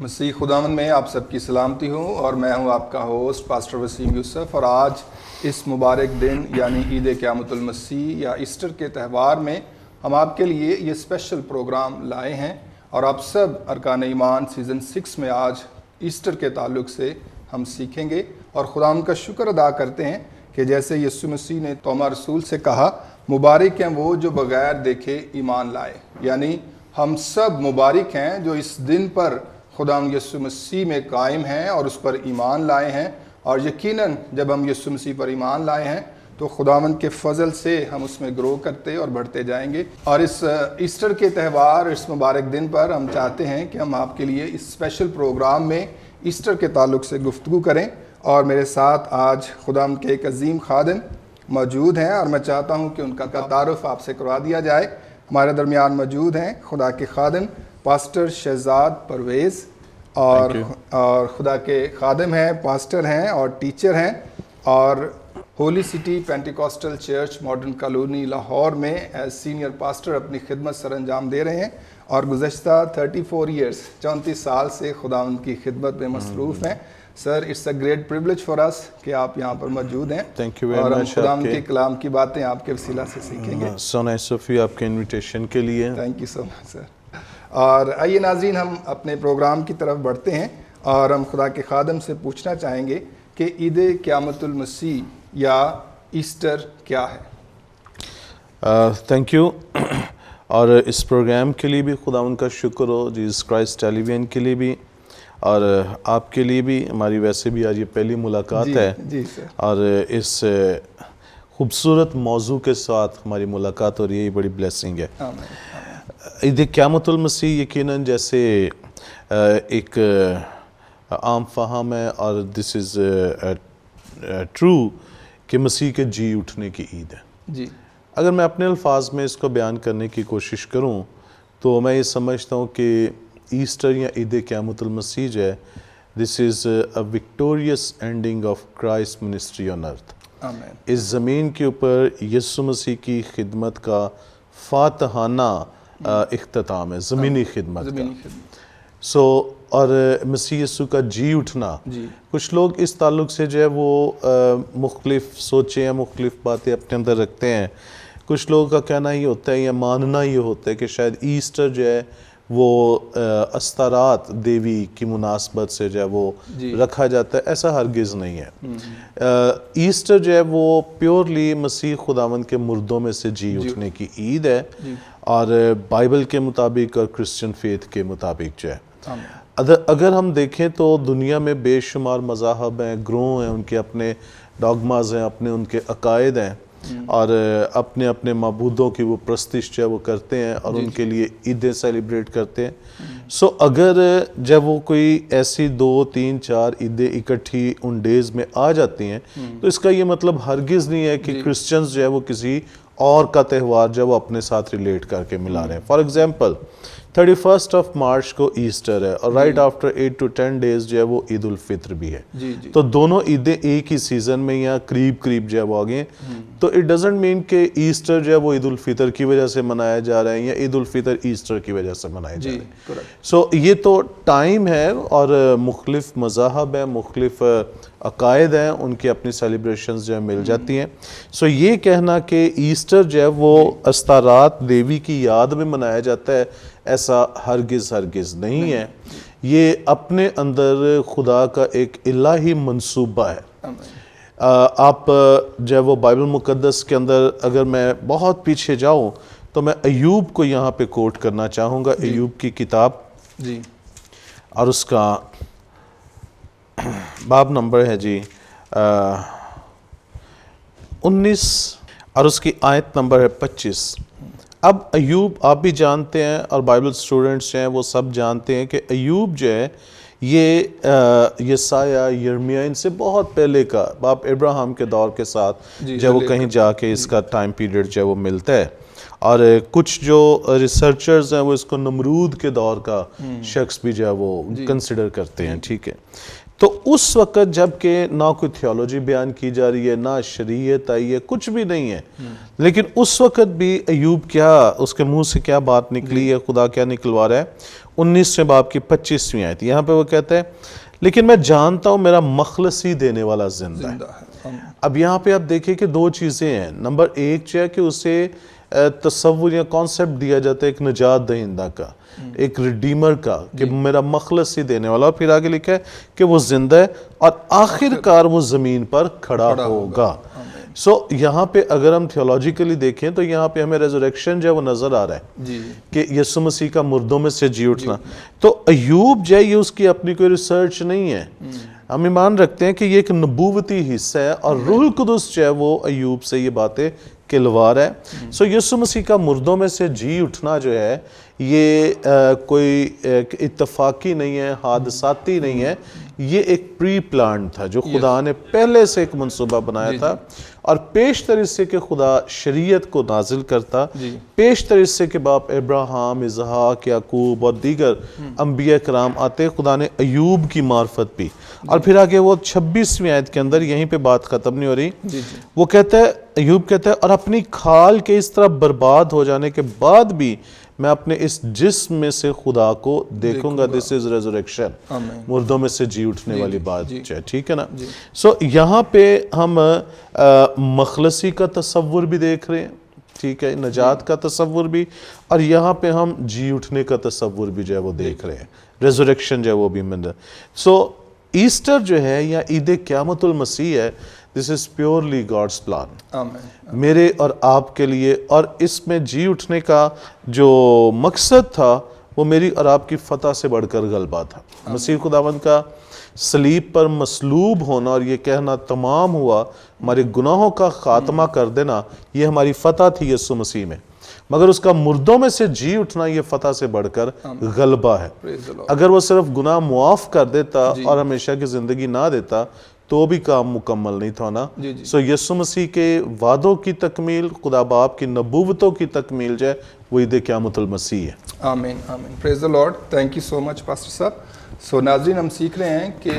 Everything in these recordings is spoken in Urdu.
مسیح خداوند میں آپ سب کی سلامتی ہو، اور میں ہوں آپ کا ہوسٹ پاسٹر وسیم یوسف، اور آج اس مبارک دن یعنی عید قیامت المسیح یا ایسٹر کے تہوار میں ہم آپ کے لیے یہ اسپیشل پروگرام لائے ہیں، اور آپ سب ارکان ایمان سیزن 6 میں آج ایسٹر کے تعلق سے ہم سیکھیں گے، اور خداوند کا شکر ادا کرتے ہیں کہ جیسے یسوع مسیح نے توما رسول سے کہا، مبارک ہیں وہ جو بغیر دیکھے ایمان لائے، یعنی ہم سب مبارک ہیں جو اس دن پر خداوند یسوع مسیح میں قائم ہیں اور اس پر ایمان لائے ہیں، اور یقیناً جب ہم یسوع مسیح پر ایمان لائے ہیں تو خداوند کے فضل سے ہم اس میں گرو کرتے اور بڑھتے جائیں گے۔ اور اس ایسٹر کے تہوار، اس مبارک دن پر ہم چاہتے ہیں کہ ہم آپ کے لیے اس اسپیشل پروگرام میں ایسٹر کے تعلق سے گفتگو کریں، اور میرے ساتھ آج خداوند کے ایک عظیم خادم موجود ہیں، اور میں چاہتا ہوں کہ ان کا تعارف آپ سے کروا دیا جائے۔ ہمارے درمیان موجود ہیں خدا کے خادم پاسٹر شہزاد پرویز، اور خدا کے خادم ہیں، پاسٹر ہیں اور ٹیچر ہیں، اور holy city Pentecostal church modern colony Lahore میں ایز سینئر پاسٹر اپنی خدمت سر انجام دے رہے ہیں، اور گزشتہ 34 سال سے خداوند کی خدمت میں مصروف ہیں۔ Sir, it's a great privilege for اس کہ آپ یہاں پر موجود ہیں، اور ہم خداوند کے کلام کی باتیں آپ کے وسیلہ سے سیکھیں گے۔ سو نائس آف یو، آپ کے انویٹیشن کے لیے تھینک یو سو مچ سر۔ اور آئیے ناظرین، ہم اپنے پروگرام کی طرف بڑھتے ہیں، اور ہم خدا کے خادم سے پوچھنا چاہیں گے کہ عید قیامت المسیح یا ایسٹر کیا ہے؟ تھینک یو، اور اس پروگرام کے لیے بھی خداوند کا شکر ہو، جیسس کرائسٹ ٹیلی ویژن کے لیے بھی، اور آپ کے لیے بھی۔ ہماری ویسے بھی آج یہ پہلی ملاقات ہے، جی سر، اور اس خوبصورت موضوع کے ساتھ ہماری ملاقات ہو رہی ہے، یہ بڑی بلیسنگ ہے۔ عید قیامت المسیح یقیناً جیسے ایک عام فہم ہے، اور دس از ٹرو کہ مسیح کے جی اٹھنے کی عید ہے۔ جی، اگر میں اپنے الفاظ میں اس کو بیان کرنے کی کوشش کروں تو میں یہ سمجھتا ہوں کہ ایسٹر یا عید قیامت المسیح جو ہے، this is a victorious ending of Christ ministry on earth. آمین۔ اس زمین کے اوپر یسوع مسیح کی خدمت کا فاتحانہ اختتام ہے، زمینی خدمت کا۔ اور مسیح یسوع کا جی اٹھنا، کچھ لوگ اس تعلق سے جو ہے وہ مختلف سوچیں یا مختلف باتیں اپنے اندر رکھتے ہیں۔ کچھ لوگوں کا کہنا یہ ہوتا ہے یا ماننا یہ ہوتا ہے کہ شاید ایسٹر جو ہے وہ استارات دیوی کی مناسبت سے جو ہے وہ رکھا جاتا ہے، ایسا ہرگز نہیں ہے۔ ایسٹر جو ہے وہ پیورلی مسیح خداوند کے مردوں میں سے جی اٹھنے کی عید ہے، اور بائبل کے مطابق اور کرسچن فیتھ کے مطابق جو ہے۔ اگر ہم دیکھیں تو دنیا میں بے شمار مذاہب ہیں، گروہ ہیں، ان کے اپنے ڈاگماز ہیں، اپنے ان کے عقائد ہیں، اور اپنے اپنے معبودوں کی وہ پرستش جو ہے وہ کرتے ہیں، اور ان کے لیے عیدیں سیلیبریٹ کرتے ہیں۔ اگر جب وہ کوئی ایسی 2 3 4 عیدیں اکٹھی ان ڈیز میں آ جاتی ہیں تو اس کا یہ مطلب ہرگز نہیں ہے کہ کرسچنز جو ہے وہ کسی اور کا تہوار جو ہے وہ اپنے ساتھ ریلیٹ کر کے ملا رہے ہیں۔ فار ایگزامپل 31 مارچ کو ایسٹر ہے، اور رائٹ آفٹر 8 to 10 ڈیز جو ہے وہ عید الفطر بھی ہے، تو دونوں عیدیں ایک ہی سیزن میں یا قریب جو ہے وہ آگے ہیں۔ تو اٹ ڈزنٹ مین کہ ایسٹر جو ہے وہ عید الفطر کی وجہ سے منایا جا رہا ہے، یا عید الفطر ایسٹر کی وجہ سے منایا جا رہا ہے۔ یہ تو ٹائم ہے، اور مختلف مذاہب ہیں، مختلف عقائد ہیں، ان کی اپنی سیلیبریشنز جو ہے مل جاتی ہیں۔ یہ کہنا کہ ایسٹر جو ہے وہ استارات دیوی کی یاد میں منایا جاتا ہے، ایسا ہرگز نہیں ہے۔ یہ اپنے اندر خدا کا ایک الہی منصوبہ ہے۔ آپ جو ہے وہ بائبل مقدس کے اندر اگر میں بہت پیچھے جاؤں تو میں ایوب کو یہاں پہ کوٹ کرنا چاہوں گا، ایوب کی کتاب، اور اس کا باب نمبر ہے 19، اور اس کی آیت نمبر ہے 25۔ اب ایوب آپ بھی جانتے ہیں، اور بائبل سٹوڈنٹس ہیں وہ سب جانتے ہیں کہ ایوب جو ہے یہ یسایہ، یرمیہ، ان سے بہت پہلے کا، باپ ابراہیم کے دور کے ساتھ جب وہ کہیں جا کے اس کا ٹائم پیریڈ جو ہے وہ ملتا ہے، اور کچھ جو ریسرچرز ہیں وہ اس کو نمرود کے دور کا شخص بھی جو ہے وہ کنسیڈر کرتے ہیں، ٹھیک ہے۔ تو اس وقت جب کہ نہ کوئی تھیولوجی بیان کی جا رہی ہے، نہ شریعت آئی ہے، کچھ بھی نہیں ہے، لیکن اس وقت بھی ایوب کیا، اس کے منہ سے کیا بات نکلی ہے، خدا کیا نکلوا رہا ہے؟ 19 باب کی 25ویں آیت، یہاں پہ وہ کہتا ہے لیکن میں جانتا ہوں میرا مخلصی دینے والا زندہ ہے۔ اب یہاں پہ آپ دیکھیں کہ دو چیزیں ہیں۔ نمبر ایک جو ہے کہ اسے تصور یا کانسیپٹ دیا جاتا ہے ایک نجات دہندہ کا، ایک ریڈیمر کا، کہ میرا مخلصی دینے والا، اور پھر آگے لکھا ہے کہ وہ زندہ ہے اور آخر کار وہ زمین پر کھڑا ہوگا۔ یہاں پہ اگر ہم تھیولوجیکلی دیکھیں تو یہاں پہ ہمیں ریزریکشن جو ہے وہ نظر آ رہا ہے کہ یسوع مسیح کا مردوں میں سے جی اٹھنا۔ تو ایوب جو ہے یہ اس کی اپنی کوئی ریسرچ نہیں ہے، ہم ایمان رکھتے ہیں کہ یہ ایک نبوتی حصہ ہے، اور روح القدس جو ہے وہ ایوب سے یہ باتیں کھلوا رہا ہے۔ یسوع مسیح کا مردوں میں سے جی اٹھنا جو ہے یہ کوئی اتفاقی نہیں ہے، حادثاتی نہیں ہے، یہ ایک پری پلان تھا جو خدا نے پہلے سے ایک منصوبہ بنایا تھا، اور پیشتر اس سے کہ خدا شریعت کو نازل کرتا، پیشتر اس سے کہ باپ ابراہیم، اسحاق، یعقوب اور دیگر انبیاء کرام آتے، خدا نے ایوب کی معرفت بھی۔ اور پھر آگے وہ 26ویں آیت کے اندر، یہیں پہ بات ختم نہیں ہو رہی، وہ کہتا ہے، ایوب کہتا ہے اور اپنی کھال کے اس طرح برباد ہو جانے کے بعد بھی میں اپنے اس جسم میں سے خدا کو دیکھوں گا۔ دس از ریزریکشن، مردوں میں سے جی اٹھنے والی بات ہے، ٹھیک ہے نا۔ یہاں پہ ہم مخلصی کا تصور بھی دیکھ رہے ہیں، ٹھیک ہے، نجات کا تصور بھی، اور یہاں پہ ہم جی اٹھنے کا تصور بھی جو ہے وہ دیکھ رہے ہیں، ریزریکشن جو ہے وہ بھی مندر۔ ایسٹر جو ہے یا عید قیامت المسیح ہے، this is purely God's plan میرے اور آپ کے لیے، اور اس میں جی اٹھنے کا جو مقصد تھا وہ میری اور آپ کی فتح سے بڑھ کر غلبہ تھا۔ مسیح خداوند کا صلیب پر مصلوب ہونا اور یہ کہنا تمام ہوا، ہمارے گناہوں کا خاتمہ کر دینا، یہ ہماری فتح تھی یسوع مسیح میں، مگر اس کا مردوں میں سے جی اٹھنا یہ فتح سے بڑھ کر غلبہ ہے۔ اگر وہ صرف گناہ معاف کر دیتا اور ہمیشہ کی زندگی نہ دیتا تو بھی کام مکمل نہیں تھا نا۔ یسوع مسیح کے وعدوں کی تکمیل، خدا باپ کی نبوتوں کی تکمیل جو ہے وہ عید قیامت المسیح ہے۔ آمین آمین، praise the Lord, thank you so much pastor صاحب۔ ناظرین، ہم سیکھ رہے ہیں کہ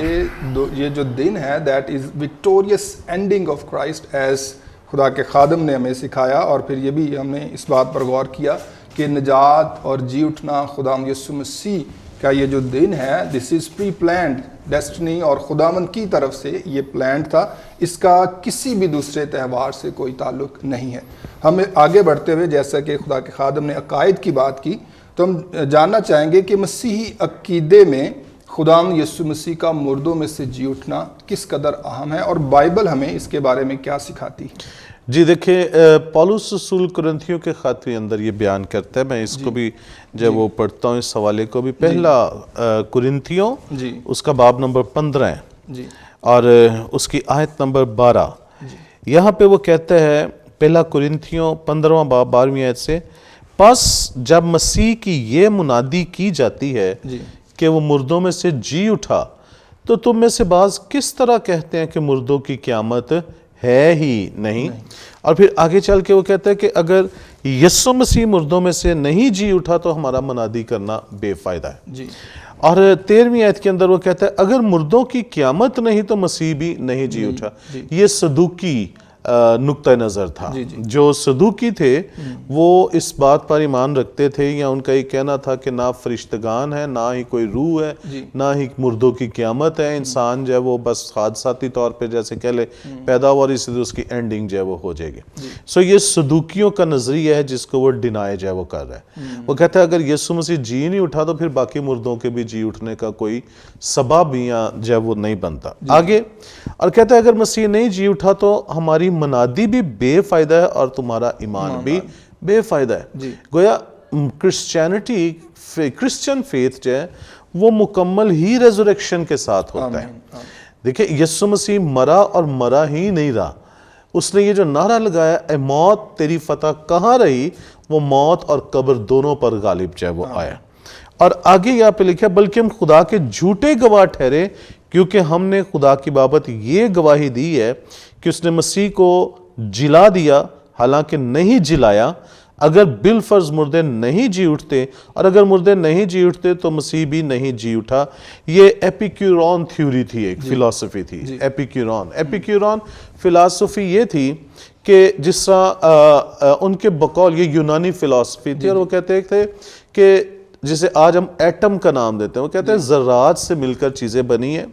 یہ جو دن ہے that is victorious ending of Christ, as خدا کے خادم نے ہمیں سکھایا، اور پھر یہ بھی ہم نے اس بات پر غور کیا کہ نجات اور جی اٹھنا خداوند یسوع مسیح کا یہ جو دن ہے، this is pre planned destiny, اور خداوند کی طرف سے یہ پلانڈ تھا، اس کا کسی بھی دوسرے تہوار سے کوئی تعلق نہیں ہے۔ ہم آگے بڑھتے ہوئے جیسا کہ خدا کے خادم نے عقائد کی بات کی، تو ہم جاننا چاہیں گے کہ مسیحی عقیدے میں خداوند یسوع مسیح کا مردوں میں سے جی اٹھنا کس قدر اہم ہے، اور بائبل ہمیں اس کے بارے میں کیا سکھاتی ہے؟ جی دیکھیں، پولس رسول کرنتھیوں کے خط کے اندر یہ بیان کرتا ہے، میں اس کو بھی جب وہ پڑھتا ہوں اس حوالے کو بھی، پہلا کرنتھیوں اس کا باب نمبر 15 ہے اور اس کی آیت نمبر 12، یہاں پہ وہ کہتا ہے، پہلا کرنتھیوں 15واں باب 12ویں آیت سے، پس جب مسیح کی یہ منادی کی جاتی ہے کہ وہ مردوں میں سے جی اٹھا، تو تم میں سے بعض کس طرح کہتے ہیں کہ مردوں کی قیامت ہے ہی نہیں۔ اور پھر آگے چل کے وہ کہتا ہے کہ اگر یسوع مسیح مردوں میں سے نہیں جی اٹھا تو ہمارا منادی کرنا بے فائدہ ہے۔ اور 13ویں آیت کے اندر وہ کہتا ہے اگر مردوں کی قیامت نہیں تو مسیح بھی نہیں جی اٹھا۔ یہ صدوقی نقطہ نظر تھا۔ جو صدوقی تھے وہ اس بات پر ایمان رکھتے تھے، یا ان کا یہ کہنا تھا کہ نہ فرشتگان ہے، نہ ہی کوئی روح ہے، نہ ہی مردوں کی قیامت ہے، انسان جو ہے وہ بس حادثاتی طور پہ جیسے کہہ لے پیدا ہوا اور اسی طرح اس کی اینڈنگ جو ہے وہ ہو جائے گی۔ یہ صدوقیوں کا نظریہ ہے جس کو وہ ڈینائی جو ہے وہ کر رہا ہے۔ وہ کہتا ہے اگر یسوع مسیح جی نہیں اٹھا تو پھر باقی مردوں کے بھی جی اٹھنے کا کوئی سبب یا جو ہے وہ نہیں بنتا۔ آگے اور کہتا ہے اگر مسیح نہیں جی اٹھا تو ہماری منادی بھی بے فائدہ ہے اور تمہارا ایمان بھی بے فائدہ ہے۔ گویا کرسچن فیتھ جو ہے وہ مکمل ہی ریزوریکشن کے ساتھ ہوتا ہے۔ دیکھیں یسوع مسیح مرا اور مرا ہی نہیں رہا، اس نے یہ جو نعرہ لگایا اے موت تیری فتح کہاں رہی، وہ موت اور قبر دونوں پر غالب جو ہے وہ آیا۔ اور آگے یہاں پہ لکھا بلکہ ہم خدا کے جھوٹے گواہ ٹھہرے کیونکہ ہم نے خدا کی بابت یہ گواہی دی ہے کہ اس نے مسیح کو جلا دیا، حالانکہ نہیں جلایا، اگر بالفرض مردے نہیں جی اٹھتے، اور اگر مردے نہیں جی اٹھتے تو مسیح بھی نہیں جی اٹھا. یہ ایپیکیورون تھیوری تھی، ایک فلسفی تھی. ایپیکیورون فلسفی یہ تھی کہ جس طرح ان کے بقول یہ یونانی فلسفی تھی، اور وہ کہتے تھے کہ جسے آج ہم ایٹم کا نام دیتے ہیں، وہ کہتے ہیں ذرات سے مل کر چیزیں بنی ہیں،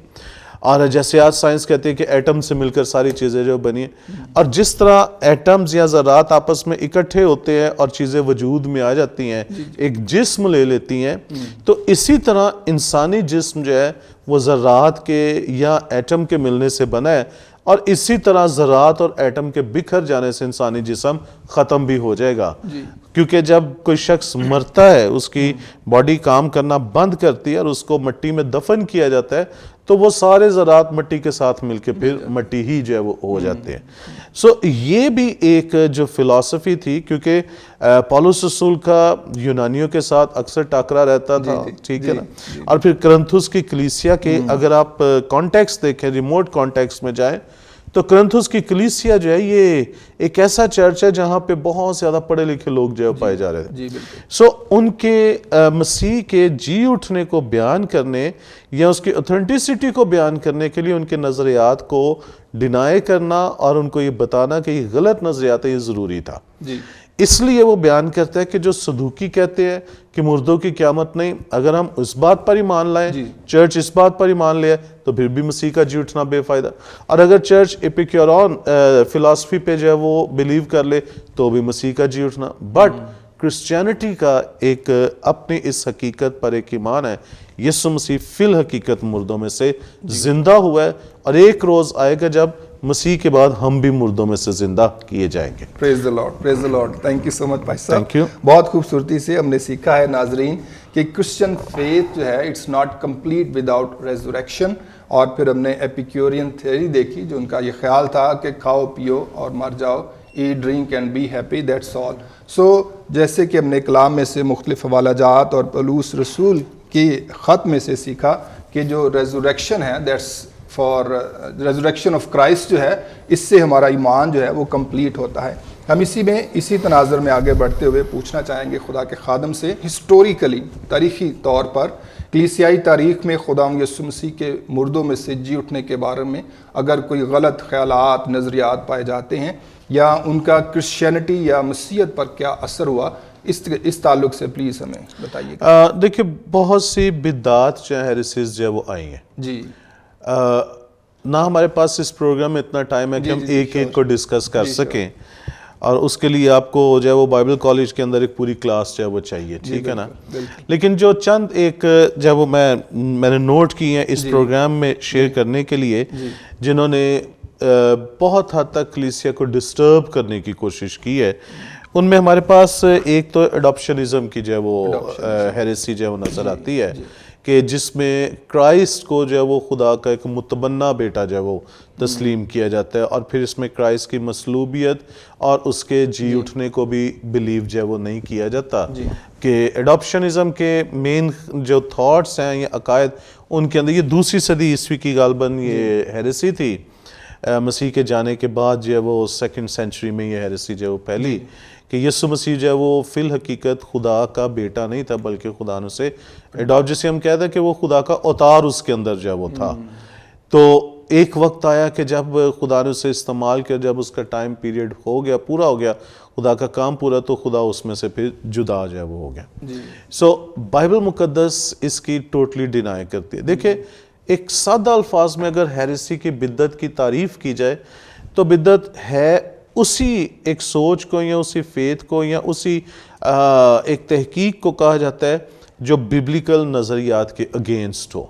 اور جیسے آج سائنس کہتے ہیں کہ ایٹم سے مل کر ساری چیزیں جو بنی ہیں، اور جس طرح ایٹمز یا ذرات آپس میں اکٹھے ہوتے ہیں اور چیزیں وجود میں آ جاتی ہیں، ایک جسم لے لیتی ہیں، تو اسی طرح انسانی جسم جو ہے وہ ذرات کے یا ایٹم کے ملنے سے بنا ہے، اور اسی طرح ذرات اور ایٹم کے بکھر جانے سے انسانی جسم ختم بھی ہو جائے گا. کیونکہ جب کوئی شخص مرتا ہے، اس کی باڈی کام کرنا بند کرتی ہے اور اس کو مٹی میں دفن کیا جاتا ہے، تو وہ سارے ذرات مٹی کے ساتھ مل کے پھر مٹی ہی جو ہے وہ ہو جاتے ہیں. سو یہ بھی ایک جو فلسفی تھی، کیونکہ پولس رسول کا یونانیوں کے ساتھ اکثر ٹاکرا رہتا تھا، ٹھیک ہے نا. اور پھر کرنتھس کی کلیسیا کے اگر آپ کانٹیکسٹ دیکھیں، ریموٹ کانٹیکسٹ میں جائیں، تو کرنتھس کی کلیسیا جو ہے یہ ایک ایسا چرچ ہے جہاں پہ بہت زیادہ پڑھے لکھے لوگ جو پائے جا رہے تھے. سو ان کے مسیح کے جی اٹھنے کو بیان کرنے یا اس کی اوتھینٹسٹی کو بیان کرنے کے لیے ان کے نظریات کو ڈینائی کرنا اور ان کو یہ بتانا کہ یہ غلط نظریات ہے، یہ ضروری تھا. اس لیے وہ بیان کرتا ہے کہ جو صدوقی کہتے ہیں کہ مردوں کی قیامت نہیں، اگر ہم اس بات پر ہی مان لائیں، چرچ اس بات پر ہی مان لیا، تو پھر بھی مسیح کا جی اٹھنا بے فائدہ. اور اگر چرچ ایپیکیورون فلسفی پہ جو ہے وہ بلیو کر لے تو بھی مسیح کا جی اٹھنا. بٹ کرسچینٹی کا ایک اپنی اس حقیقت پر ایک ایمان ہے، یسوع مسیح فی الحقیقت مردوں میں سے زندہ ہوا ہے، اور ایک روز آئے گا جب مسیح کے بعد ہم بھی مردوں میں سے زندہ کیے جائیں گے. Praise the Lord, praise the Lord. Thank you so much بھائی صاحب. Thank you. بہت خوبصورتی سے ہم نے سیکھا ہے ناظرین کہ کرسچن فیتھ جو ہے it's not complete without resurrection. اور پھر ہم نے ایپیکیورین تھیوری دیکھی، جو ان کا یہ خیال تھا کہ کھاؤ پیو اور مر جاؤ، eat drink and be happy, that's all. So جیسے کہ ہم نے کلام میں سے مختلف حوالہ جات اور پولس رسول کی خط میں سے سیکھا کہ جو ریزوریکشن ہے، that's for resurrection of Christ جو ہے، اس سے ہمارا ایمان جو ہے وہ کمپلیٹ ہوتا ہے. ہم اسی تناظر میں آگے بڑھتے ہوئے پوچھنا چاہیں گے خدا کے خادم سے، ہسٹوریکلی تاریخی طور پر کلیسیائی تاریخ میں خدا یسوع مسیح کے مردوں میں سے جی اٹھنے کے بارے میں اگر کوئی غلط خیالات، نظریات پائے جاتے ہیں، یا ان کا کرسچینٹی یا مسیحیت پر کیا اثر ہوا، اس تعلق سے پلیز ہمیں بتائیے. دیکھیں بہت سی بدعات جو ہیریسیز جو ہے وہ آئی ہیں. نہ ہمارے پاس اس پروگرام میں اتنا ٹائم ہے کہ ہم ایک کو ڈسکس کر سکیں، اور اس کے لیے آپ کو جو ہے وہ بائبل کالج کے اندر ایک پوری کلاس جو ہے وہ چاہیے، ٹھیک ہے نا. لیکن جو چند ایک جو ہے وہ میں نے نوٹ کی ہیں اس پروگرام میں شیئر کرنے کے لیے، جنہوں نے بہت حد تک کلیسیا کو ڈسٹرب کرنے کی کوشش کی ہے، ان میں ہمارے پاس ایک تو اڈاپشنزم کی جو ہے وہ ہیریسی جو ہے وہ نظر آتی ہے، کہ جس میں کرائسٹ کو جو ہے وہ خدا کا ایک متبنہ بیٹا جو ہے وہ تسلیم کیا جاتا ہے، اور پھر اس میں کرائسٹ کی مصلوبیت اور اس کے جی اٹھنے کو بھی بلیو جو ہے وہ نہیں کیا جاتا. کہ اڈاپشنزم کے مین جو تھاٹس ہیں یا عقائد، ان کے اندر یہ 2 صدی عیسوی کی غالباً یہ ہیریسی تھی. مسیح کے جانے کے بعد جو ہے وہ 2nd سینچری میں یہ ہیریسی جو ہے وہ پھیلی، کہ یسوع مسیح جو ہے وہ فی الحقیقت خدا کا بیٹا نہیں تھا، بلکہ خدا نے اسے اڈاپٹ، جسے ہم کہتے ہیں کہ وہ خدا کا اوتار اس کے اندر جو ہے وہ تھا. تو ایک وقت آیا کہ جب خدا نے اسے استعمال کیا، جب اس کا ٹائم پیریڈ ہو گیا، پورا ہو گیا، خدا کا کام پورا، تو خدا اس میں سے پھر جدا جو ہے وہ ہو گیا. سو بائبل مقدس اس کی ٹوٹلی ڈینائی کرتی ہے. دیکھیں ایک سادہ الفاظ میں اگر ہیریسی کی بدعت کی تعریف کی جائے تو بدعت ہے اسی ایک سوچ کو یا اسی فیتھ کو یا اسی ایک تحقیق کو کہا جاتا ہے جو بیبلیکل نظریات کے اگینسٹ ہو،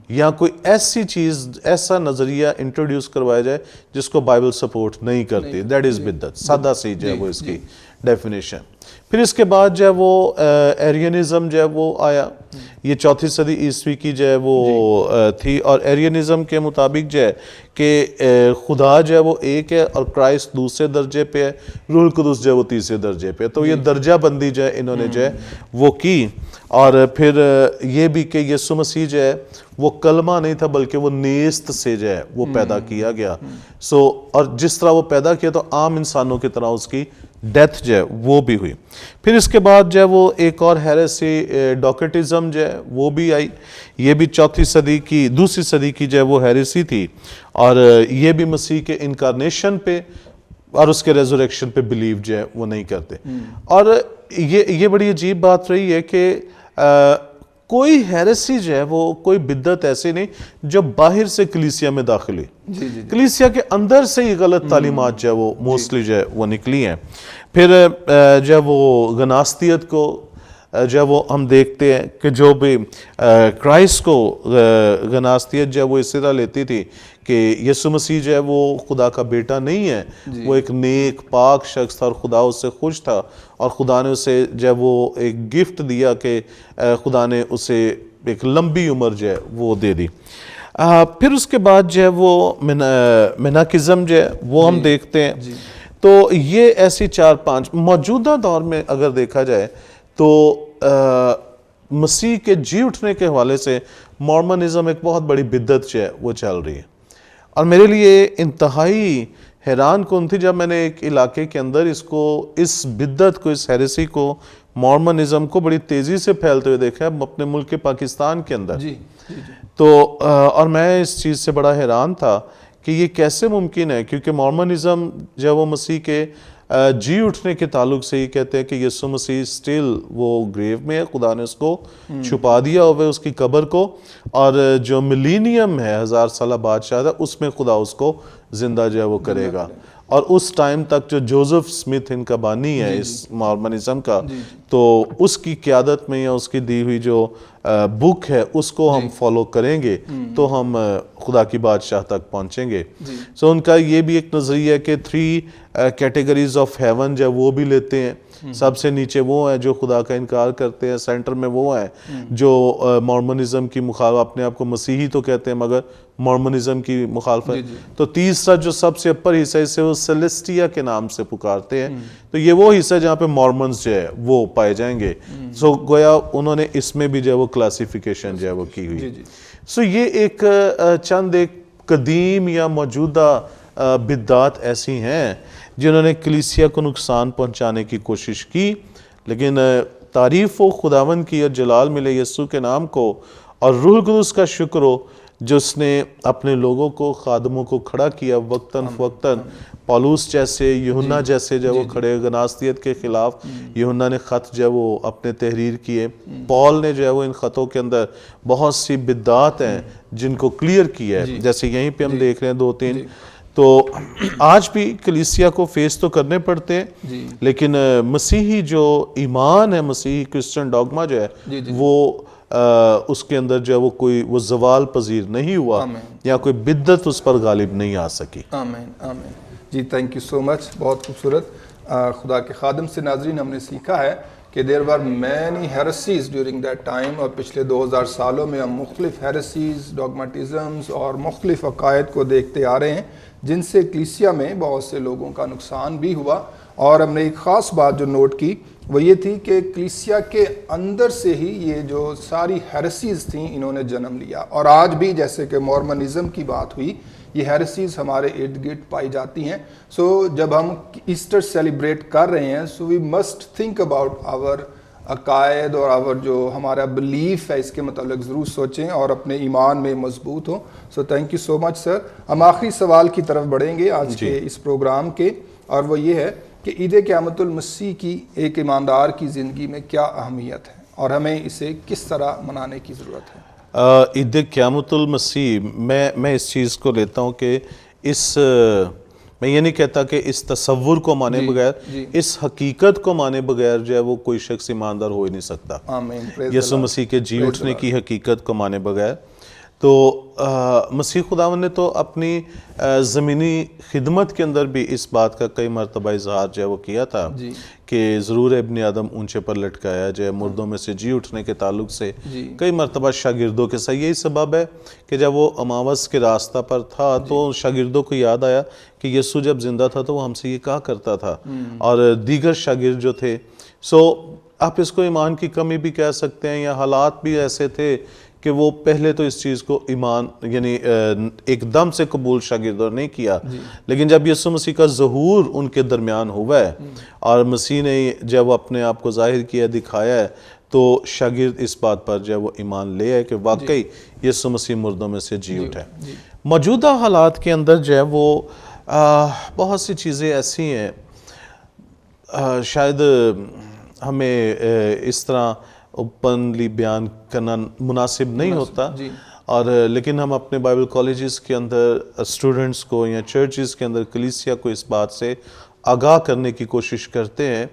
یا کوئی ایسی چیز، ایسا نظریہ انٹروڈیوس کروایا جائے جس کو بائبل سپورٹ نہیں کرتی. دیٹ از بدعت، سادہ سی جو ہے وہ اس کی ڈیفینیشن. پھر اس کے بعد جو ہے وہ ایرینزم جو ہے وہ آیا، یہ 4 صدی عیسوی کی جو ہے وہ تھی، اور ایرینزم کے مطابق جو ہے کہ خدا جو ہے وہ ایک ہے اور کرائسٹ دوسرے درجے پہ ہے، روح القدس جو ہے وہ تیسرے درجے پہ ہے. تو یہ درجہ بندی جو ہے انہوں نے جو ہے وہ کی. اور پھر یہ بھی کہ یسوع مسیح جو ہے وہ کلمہ نہیں تھا، بلکہ وہ نیست سے جو ہے وہ پیدا کیا گیا. اور جس طرح وہ پیدا کیا تو عام انسانوں کی طرح اس کی ڈیتھ جو ہے وہ بھی ہوئی. پھر اس کے بعد جو ہے وہ ایک اور ہیریسی ڈاکٹزم جو ہے وہ بھی آئی. یہ بھی دوسری صدی کی جو ہے وہ ہیریسی تھی, اور یہ بھی مسیح کے انکارنیشن پہ اور اس کے ریزوریکشن پہ بلیو جو ہے وہ نہیں کرتے. اور یہ بڑی عجیب بات رہی ہے کہ کوئی ہیریسی جو ہے وہ کوئی بدعت ایسی نہیں جو باہر سے کلیسیا میں داخل ہوئی. کلیسیا کے اندر سے ہی غلط تعلیمات جو ہے وہ موسٹلی جو ہے وہ نکلی ہیں. پھر جو ہے وہ گناستیت کو جو ہے وہ ہم دیکھتے ہیں کہ جو بھی کرائسٹ کو گناستیت جو ہے وہ اس طرح لیتی تھی کہ یسوع مسیح جو ہے وہ خدا کا بیٹا نہیں ہے, وہ ایک نیک پاک شخص تھا اور خدا اس سے خوش تھا, اور خدا نے اسے جو ہے وہ ایک گفٹ دیا کہ خدا نے اسے ایک لمبی عمر جو ہے وہ دے دی. پھر اس کے بعد جو ہے وہ مناکزم جو ہے وہ ہم دیکھتے ہیں. تو یہ ایسی 4-5 موجودہ دور میں اگر دیکھا جائے تو مسیح کے جی اٹھنے کے حوالے سے مورمنزم ایک بہت بڑی بدعت جو ہے وہ چل رہی ہے. اور میرے لیے انتہائی حیران کن تھی جب میں نے ایک علاقے کے اندر اس بدعت کو, اس ہیریسی کو, مورمنزم کو بڑی تیزی سے پھیلتے ہوئے دیکھا ہے اپنے ملک پاکستان کے اندر. تو اور میں اس چیز سے بڑا حیران تھا کہ یہ کیسے ممکن ہے, کیونکہ مورمنزم جو وہ مسیح کے جی اٹھنے کے تعلق سے یہ کہتے ہیں کہ یسوع مسیح سٹل وہ گریو میں ہے, خدا نے اس کو چھپا دیا ہوئے اس کی قبر کو, اور جو ملینیم ہے 1000 سالہ بادشاہ ہے اس میں خدا اس کو زندہ جو ہے وہ کرے گا. اور اس ٹائم تک جو جوزف سمتھ ان کا بانی ہے اس مورمنزم کا, تو اس کی قیادت میں یا اس کی دی ہوئی جو بک ہے اس کو ہم فالو کریں گے تو ہم خدا کی بادشاہ تک پہنچیں گے. سو ان کا یہ بھی ایک نظریہ ہے کہ 3 کیٹیگریز آف ہیون جو وہ بھی لیتے ہیں. سب سے نیچے وہ ہیں جو خدا کا انکار کرتے ہیں, سینٹر میں وہ ہیں جو مورمنزم کی مخالفت, اپنے آپ کو مسیحی تو کہتے ہیں مگر مورمنزم کی مخالفت. تو تیسرا جو سب سے اوپر حصہ ہے اسے وہ سیلیسٹیا کے نام سے پکارتے ہیں. تو یہ وہ حصہ جہاں پہ مورمنز جو ہے وہ پائے جائیں گے. سو گویا انہوں نے اس میں بھی جو ہے وہ کلاسیفیکیشن جو ہے وہ کی ہوئی. سو یہ ایک چند ایک قدیم یا موجودہ بدعات ایسی ہیں جنہوں نے کلیسیا کو نقصان پہنچانے کی کوشش کی, لیکن تعریف و خداوند کی اور جلال ملے یسوع کے نام کو, اور روح القدس کا شکر ہو جو اس نے اپنے لوگوں کو, خادموں کو کھڑا کیا وقتاً فوقتاً. پالوس جیسے, یوحنا جیسے جو وہ کھڑے گناستیت کے خلاف, یوحنا نے خط جو وہ اپنے تحریر کیے, پال نے جو ہے وہ ان خطوں کے اندر بہت سی بدعات ہیں جن کو کلیئر کیا ہے, جیسے یہیں پہ ہم دیکھ رہے ہیں 2-3. تو آج بھی کلیسیا کو فیس تو کرنے پڑتے ہیں, لیکن مسیحی جو ایمان ہے, مسیحی کرسچن ڈاگما جو ہے وہ اس کے اندر جو ہے وہ کوئی وہ زوال پذیر نہیں ہوا, یا کوئی بدعت اس پر غالب نہیں آ سکی. آمین آمین. جی تھینک یو سو مچ, بہت خوبصورت. خدا کے خادم سے ناظرین ہم نے سیکھا ہے کہ دیر وار مینی ہیریسیز ڈیورنگ دیٹ ٹائم, اور پچھلے 2000 سالوں میں ہم مختلف ہیریسیز, ڈاگماٹزمز اور مختلف عقائد کو دیکھتے آ رہے ہیں جن سے کلیسیا میں بہت سے لوگوں کا نقصان بھی ہوا. اور ہم نے ایک خاص بات جو نوٹ کی وہ یہ تھی کہ کلیسیا کے اندر سے ہی یہ جو ساری ہیریسیز تھیں انہوں نے جنم لیا, اور آج بھی جیسے کہ مورمنزم کی بات ہوئی یہ ہیریسیز ہمارے ارد گرد پائی جاتی ہیں. سو جب ہم ایسٹر سیلیبریٹ کر رہے ہیں so we must think about our عقائد اور آور جو ہمارا بلیف ہے اس کے متعلق ضرور سوچیں اور اپنے ایمان میں مضبوط ہوں. سو تھینک یو سو مچ سر. ہم آخری سوال کی طرف بڑھیں گے آج کے اس پروگرام کے, اور وہ یہ ہے کہ عید قیامت المسیح کی ایک ایماندار کی زندگی میں کیا اہمیت ہے اور ہمیں اسے کس طرح منانے کی ضرورت ہے؟ عید قیامت المسیح میں اس چیز کو لیتا ہوں کہ میں یہ نہیں کہتا کہ اس تصور کو مانے بغیر, اس حقیقت کو مانے بغیر جو ہے وہ کوئی شخص ایماندار ہو ہی نہیں سکتا. یسوع مسیح کے جی اٹھنے کی حقیقت کو مانے بغیر. تو مسیح خداوند نے تو اپنی زمینی خدمت کے اندر بھی اس بات کا کئی مرتبہ اظہار جو ہے وہ کیا تھا کہ ضرور ابن آدم اونچے پر لٹکایا جائے, مردوں میں سے جی اٹھنے کے تعلق سے کئی مرتبہ شاگردوں کے ساتھ. یہی سبب ہے کہ جب وہ اماوس کے راستہ پر تھا تو شاگردوں کو یاد آیا کہ یسوع جب زندہ تھا تو وہ ہم سے یہ کہا کرتا تھا, اور دیگر شاگرد جو تھے. سو آپ اس کو ایمان کی کمی بھی کہہ سکتے ہیں, یا حالات بھی ایسے تھے کہ وہ پہلے تو اس چیز کو ایمان یعنی ایک دم سے قبول شاگردوں نہیں کیا، لیکن جب یسوع مسیح کا ظہور ان کے درمیان ہوا ہے اور مسیح نے جب اپنے آپ کو ظاہر کیا دکھایا ہے تو شاگرد اس بات پر جو وہ ایمان لے آئے کہ واقعی یسوع مسیح مردوں میں سے جی اٹھا ہے۔ موجودہ حالات کے اندر جو ہے وہ بہت سی چیزیں ایسی ہیں شاید ہمیں اس طرح اوپنلی بیان کرنا مناسب نہیں ہوتا، اور لیکن ہم اپنے بائبل کالجز کے اندر اسٹوڈنٹس کو یا چرچز کے اندر کلیسیا کو اس بات سے آگاہ کرنے کی کوشش کرتے ہیں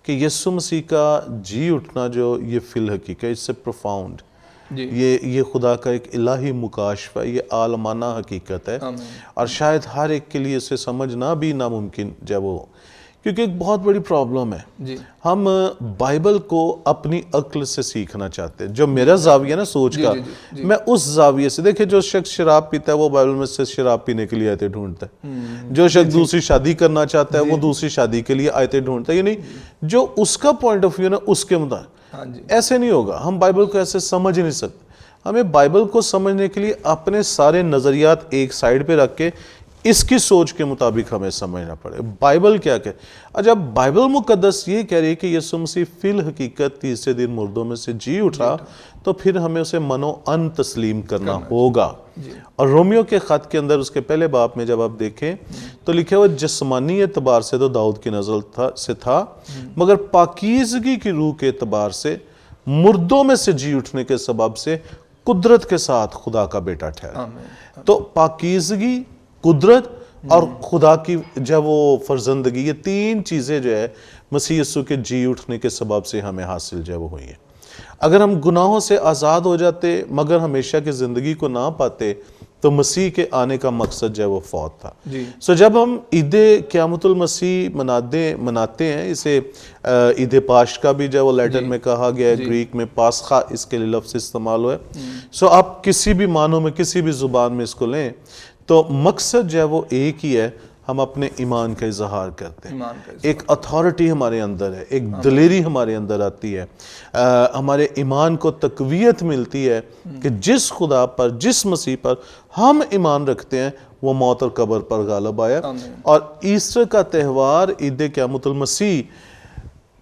کہ یسوع مسیح کا جی اٹھنا جو یہ فی الحقیقت اس سے پروفاؤنڈ، یہ خدا کا ایک الہی مکاشفہ، یہ عالمانہ حقیقت ہے، اور شاید ہر ایک کے لیے اسے سمجھنا بھی ناممکن جب وہ، کیونکہ ایک بہت بڑی پرابلم ہے ہم بائبل کو اپنی عقل سے سیکھنا چاہتے ہیں۔ جو میرا زاویہ نا سوچ کا، میں اس زاویے سے دیکھیں، جو شخص شراب پیتا ہے وہ بائبل میں سے شراب پینے کے لیے آیتیں ڈھونڈتا ہے، جو شخص دوسری شادی کرنا چاہتا ہے وہ دوسری شادی کے لیے آیتیں ڈھونڈتا ہے، یعنی جو اس کا پوائنٹ آف ویو نا اس کے مطابق۔ ایسے نہیں ہوگا، ہم بائبل کو ایسے سمجھ نہیں سکتے۔ ہمیں بائبل کو سمجھنے کے لیے اپنے سارے نظریات ایک سائڈ پہ رکھ کے اس کی سوچ کے مطابق ہمیں سمجھنا پڑے بائبل کیا کہ جب بائبل مقدس یہ کہہ رہی ہے کہ یسوع مسیح فی الحقیقت تیسرے دن مردوں میں سے جی اٹھا، تو پھر ہمیں اسے من و ان تسلیم کرنا ہوگا۔ اور رومیو کے خط کے اندر اس کے پہلے باب میں جب آپ دیکھیں تو لکھا ہوا جسمانی اعتبار سے تو داؤد کی نسل سے تھا، مگر پاکیزگی کی روح کے اعتبار سے مردوں میں سے جی اٹھنے کے سبب سے قدرت کے ساتھ خدا کا بیٹا ٹھہرا۔ تو پاکیزگی، قدرت اور خدا کی جب وہ فرزندگی، یہ تین چیزیں جو ہے مسیح یسوع کے جی اٹھنے کے سبب سے ہمیں حاصل جو وہ ہوئی ہیں۔ اگر ہم گناہوں سے آزاد ہو جاتے مگر ہمیشہ کی زندگی کو نہ پاتے تو مسیح کے آنے کا مقصد جو ہے وہ فوت تھا۔ سو جب ہم عید قیامت المسیح مناتے ہیں، اسے عید پاشکا بھی جو ہے وہ لیٹن میں کہا گیا ہے، گریک میں پاسخا اس کے لیے لفظ استعمال ہوا ہے۔ سو آپ کسی بھی معنوں میں کسی بھی زبان میں اس کو لیں تو مقصد جو ہے وہ ایک ہی ہے، ہم اپنے ایمان کا اظہار کرتے ہیں، ایک اتھارٹی ہمارے اندر ہے، ایک دلیری ہمارے اندر آتی ہے، ہمارے ایمان کو تقویت ملتی ہے کہ جس خدا پر، جس مسیح پر ہم ایمان رکھتے ہیں وہ موت اور قبر پر غالب آیا۔ اور ایسٹر کا تہوار، عید قیامت المسیح،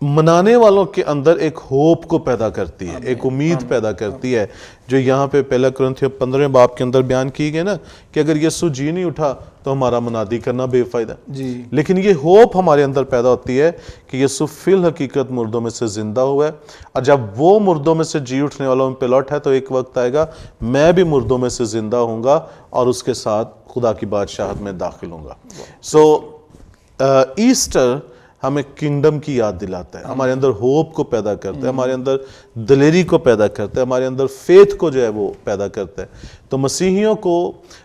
منانے والوں کے اندر ایک ہوپ کو پیدا کرتی ہے، ایک امید پیدا کرتی ہے، جو یہاں پہ پہلا کرنتھیوں 15 باب کے اندر بیان کی گئی نا کہ اگر یسوع جی نہیں اٹھا تو ہمارا منادی کرنا بے فائدہ۔ لیکن یہ ہوپ ہمارے اندر پیدا ہوتی ہے کہ یسوع فی الحقیقت مردوں میں سے زندہ ہوا ہے، اور جب وہ مردوں میں سے جی اٹھنے والوں میں پہ لوٹ ہے تو ایک وقت آئے گا میں بھی مردوں میں سے زندہ ہوں گا اور اس کے ساتھ خدا کی بادشاہت میں داخل ہوں گا۔ سو ایسٹر ہمیں کنگڈم کی یاد دلاتا ہے، ہمارے اندر ہوپ کو پیدا کرتا ہے، ہمارے اندر دلیری کو پیدا کرتا ہے، ہمارے اندر فیتھ کو جو ہے وہ پیدا کرتا ہے۔ تو مسیحیوں کو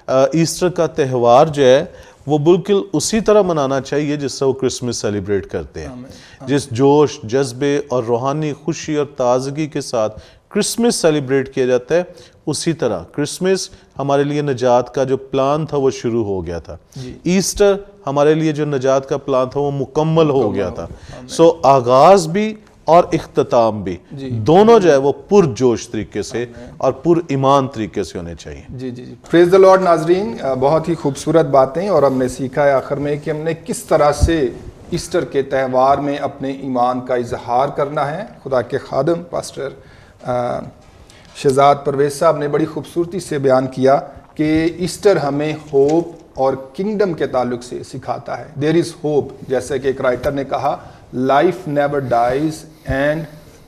ایسٹر کا تہوار جو ہے وہ بالکل اسی طرح منانا چاہیے جس سے وہ کرسمس سیلیبریٹ کرتے ہیں، جس جوش، جذبے اور روحانی خوشی اور تازگی کے ساتھ کرسمس سیلیبریٹ کیا جاتا ہے، اسی طرح کرسمس ہمارے لیے نجات کا جو پلان تھا وہ شروع ہو گیا تھا، ایسٹر ہمارے لیے جو نجات کا پلان تھا وہ مکمل ہو گیا تھا۔ سو آغاز بھی اور اختتام بھی دونوں جو ہے وہ پرجوش طریقے سے اور پر ایمان طریقے سے ہونے چاہیے۔ پریز دی لارڈ ناظرین، بہت ہی خوبصورت باتیں، اور ہم نے سیکھا ہے آخر میں کہ ہم نے کس طرح سے ایسٹر کے تہوار میں اپنے ایمان کا اظہار کرنا ہے۔ خدا کے خادم پاسٹر شہزاد پرویز صاحب نے بڑی خوبصورتی سے بیان کیا کہ ایسٹر ہمیں ہوپ اور کنگڈم کے تعلق سے سکھاتا ہے۔ دیر از ہوپ، جیسے کہ ایک رائٹر نے کہا، life never dies and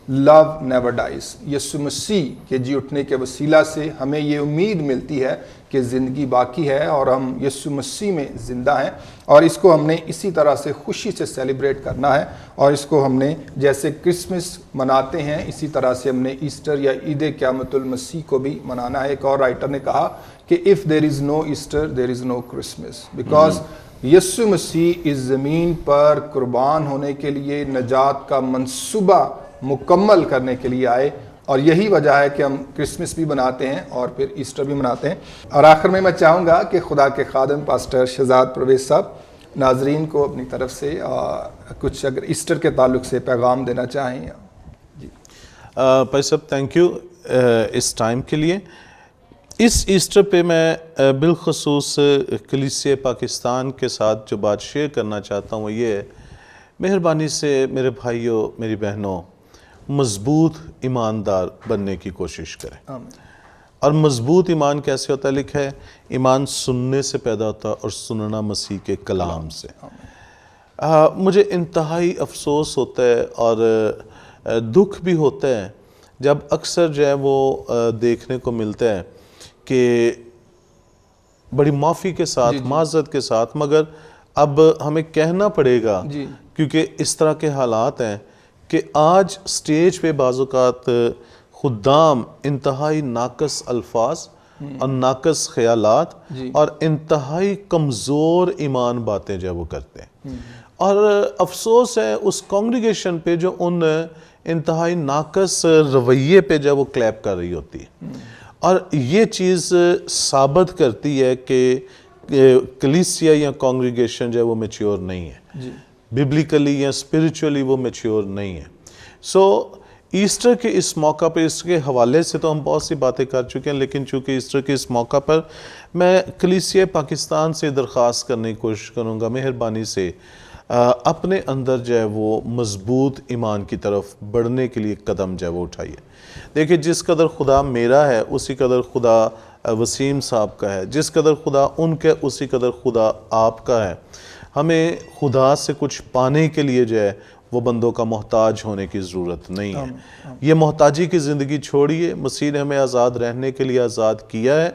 love never dies. یسوع مسیح کے جی اٹھنے کے وسیلہ سے ہمیں یہ امید ملتی ہے کہ زندگی باقی ہے اور ہم یسوع مسیح میں زندہ ہیں، اور اس کو ہم نے اسی طرح سے خوشی سے سیلیبریٹ کرنا ہے، اور اس کو ہم نے جیسے کرسمس مناتے ہیں اسی طرح سے ہم نے ایسٹر یا عید قیامت المسیح کو بھی منانا ہے۔ ایک اور رائٹر نے کہا کہ if there is no Easter there is no Christmas، because یسوع مسیح اس زمین پر قربان ہونے کے لیے نجات کا منصوبہ مکمل کرنے کے لیے آئے، اور یہی وجہ ہے کہ ہم کرسمس بھی مناتے ہیں اور پھر ایسٹر بھی مناتے ہیں۔ اور آخر میں چاہوں گا کہ خدا کے خادم پاسٹر شہزاد پرویز صاحب ناظرین کو اپنی طرف سے کچھ اگر ایسٹر کے تعلق سے پیغام دینا چاہیں۔ بھائی صاحب تھینک یو۔ اس ٹائم کے لیے. اس ایسٹر پہ میں بالخصوص کلیسیا پاکستان کے ساتھ جو بات شیئر کرنا چاہتا ہوں وہ یہ ہے، مہربانی سے میرے بھائیوں میری بہنوں مضبوط ایماندار بننے کی کوشش کریں. اور مضبوط ایمان کیسے ہوتا ہے؟ لکھا ہے ایمان سننے سے پیدا ہوتا ہے اور سننا مسیح کے کلام سے. مجھے انتہائی افسوس ہوتا ہے اور دکھ بھی ہوتا ہے جب اکثر جو ہے وہ دیکھنے کو ملتا ہے کہ بڑی معافی کے ساتھ معذرت کے ساتھ، مگر اب ہمیں کہنا پڑے گا کیونکہ اس طرح کے حالات ہیں کہ آج سٹیج پہ بعض اوقات خدام انتہائی ناقص الفاظ اور ناقص خیالات اور انتہائی کمزور ایمان باتیں جو وہ کرتے ہیں، اور افسوس ہے اس کانگریگیشن پہ جو ان انتہائی ناقص رویے پہ جو وہ کلیپ کر رہی ہوتی ہے. اور یہ چیز ثابت کرتی ہے کہ کلیسیا یا کانگریگیشن جو ہے وہ میچیور نہیں ہے، ببلیکلی یا اسپرچولی وہ میچیور نہیں ہے. سو ایسٹر کے اس موقع پر، اس کے حوالے سے تو ہم بہت سی باتیں کر چکے ہیں، لیکن چونکہ ایسٹر کے اس موقع پر میں کلیسیا پاکستان سے درخواست کرنے کی کوشش کروں گا، مہربانی سے اپنے اندر جو ہے وہ مضبوط ایمان کی طرف بڑھنے کے لیے قدم جو ہے وہ اٹھائیے. دیکھیں جس قدر خدا میرا ہے اسی قدر خدا وسیم صاحب کا ہے، جس قدر خدا ان کے اسی قدر خدا آپ کا ہے. ہمیں خدا سے کچھ پانے کے لیے جو ہے وہ بندوں کا محتاج ہونے کی ضرورت نہیں ہے. یہ محتاجی کی زندگی چھوڑیے، مسیح نے ہمیں آزاد رہنے کے لیے آزاد کیا ہے،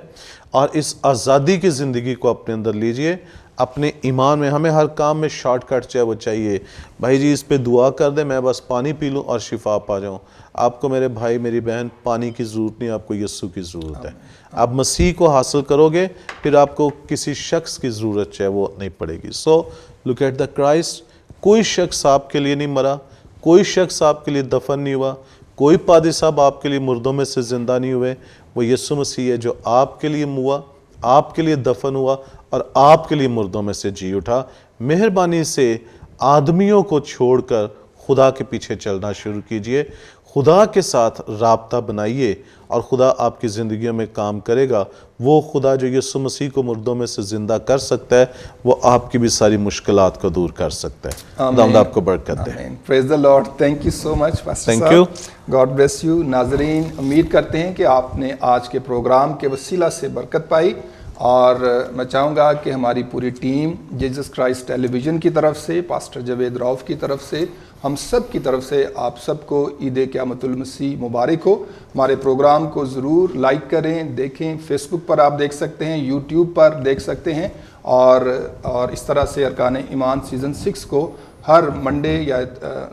اور اس آزادی کی زندگی کو اپنے اندر لیجئے. اپنے ایمان میں ہمیں ہر کام میں شارٹ کٹ چاہے وہ چاہیے، بھائی جی اس پہ دعا کر دیں میں بس پانی پی لوں اور شفا پا جاؤں. آپ کو میرے بھائی میری بہن پانی کی ضرورت نہیں، آپ کو یسوع کی ضرورت ہے. آپ مسیح کو حاصل کرو گے پھر آپ کو کسی شخص کی ضرورت چاہے وہ نہیں پڑے گی. سو لک ایٹ دا کرائسٹ. کوئی شخص آپ کے لیے نہیں مرا، کوئی شخص آپ کے لیے دفن نہیں ہوا، کوئی پادری صاحب آپ کے لیے مردوں میں سے زندہ نہیں ہوئے. وہ یسوع مسیح ہے جو آپ کے لیے ہوا، آپ کے لیے دفن ہوا اور آپ کے لیے مردوں میں سے جی اٹھا. مہربانی سے آدمیوں کو چھوڑ کر خدا کے پیچھے چلنا شروع کیجئے، خدا کے ساتھ رابطہ بنائیے اور خدا آپ کی زندگیوں میں کام کرے گا. وہ خدا جو یسوع مسیح کو مردوں میں سے زندہ کر سکتا ہے وہ آپ کی بھی ساری مشکلات کو دور کر سکتا ہے. خدا آپ کو برکت دے. Praise the Lord. Thank you so much pastor صاحب. Thank you. God bless you. ناظرین امید کرتے ہیں کہ آپ نے آج کے پروگرام کے وسیلہ سے برکت پائی، اور میں چاہوں گا کہ ہماری پوری ٹیم جیزس کرائسٹ ٹیلی ویژن کی طرف سے، پاسٹر جاوید روف کی طرف سے، ہم سب کی طرف سے آپ سب کو عید قیامت المسیح مبارک ہو. ہمارے پروگرام کو ضرور لائک کریں، دیکھیں. فیس بک پر آپ دیکھ سکتے ہیں، یوٹیوب پر دیکھ سکتے ہیں، اور اس طرح سے ارکان ایمان سیزن 6 کو ہر منڈے یا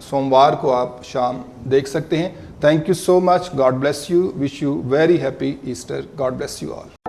سوموار کو آپ شام دیکھ سکتے ہیں. Thank you so much. God bless you. Wish you very happy Easter. God bless you all.